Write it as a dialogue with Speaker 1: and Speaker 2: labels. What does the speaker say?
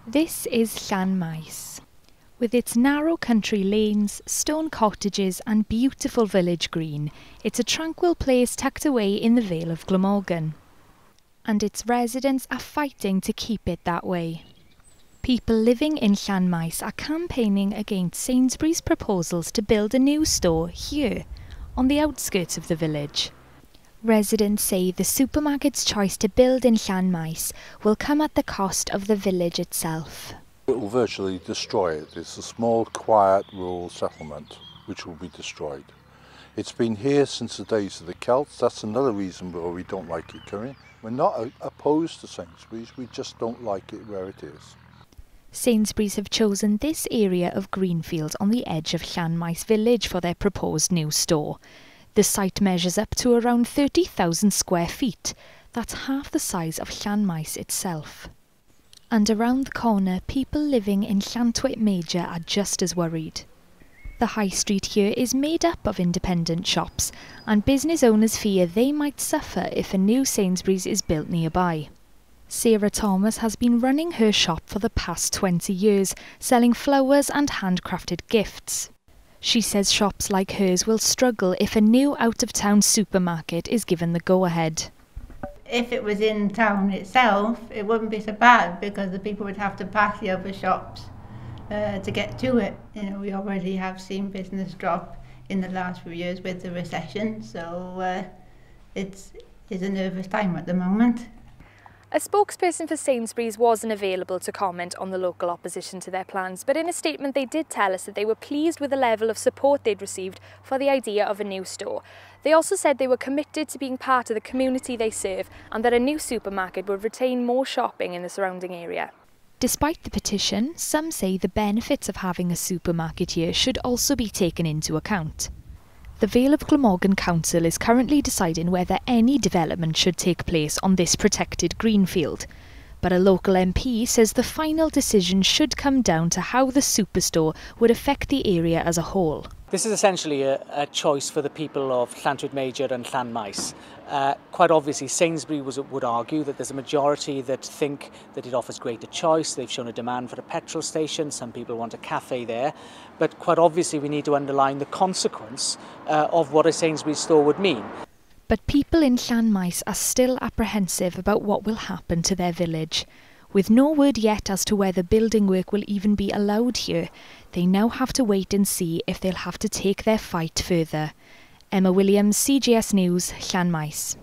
Speaker 1: This is Llanmaes. With its narrow country lanes, stone cottages and beautiful village green, it's a tranquil place tucked away in the Vale of Glamorgan. And its residents are fighting to keep it that way. People living in Llanmaes are campaigning against Sainsbury's proposals to build a new store here, on the outskirts of the village. Residents say the supermarket's choice to build in Llanmaes will come at the cost of the village itself.
Speaker 2: It will virtually destroy it. It's a small, quiet, rural settlement which will be destroyed. It's been here since the days of the Celts. That's another reason why we don't like it coming. We're not opposed to Sainsbury's, we just don't like it where it is.
Speaker 1: Sainsbury's have chosen this area of greenfield on the edge of Llanmaes village for their proposed new store. The site measures up to around 30,000 square feet. That's half the size of Llanmaes itself. And around the corner, people living in Llantwit Major are just as worried. The high street here is made up of independent shops, and business owners fear they might suffer if a new Sainsbury's is built nearby. Sarah Thomas has been running her shop for the past 20 years, selling flowers and handcrafted gifts. She says shops like hers will struggle if a new out-of-town supermarket is given the go-ahead.
Speaker 3: If it was in town itself, it wouldn't be so bad because the people would have to pass the other shops to get to it. You know, we already have seen business drop in the last few years with the recession, so it's a nervous time at the moment.
Speaker 1: A spokesperson for Sainsbury's wasn't available to comment on the local opposition to their plans, but in a statement they did tell us that they were pleased with the level of support they'd received for the idea of a new store. They also said they were committed to being part of the community they serve and that a new supermarket would retain more shopping in the surrounding area. Despite the petition, some say the benefits of having a supermarket here should also be taken into account. The Vale of Glamorgan Council is currently deciding whether any development should take place on this protected greenfield. But a local MP says the final decision should come down to how the superstore would affect the area as a whole.
Speaker 4: This is essentially a choice for the people of Llantwit Major and Llanmaes. Quite obviously, Sainsbury would argue that there's a majority that think that it offers greater choice. They've shown a demand for a petrol station. Some people want a cafe there. But quite obviously, we need to underline the consequence of what a Sainsbury's store would mean.
Speaker 1: But people in Llanmaes are still apprehensive about what will happen to their village. With no word yet as to whether building work will even be allowed here, they now have to wait and see if they'll have to take their fight further. Emma Williams, CGS News, Llanmaes.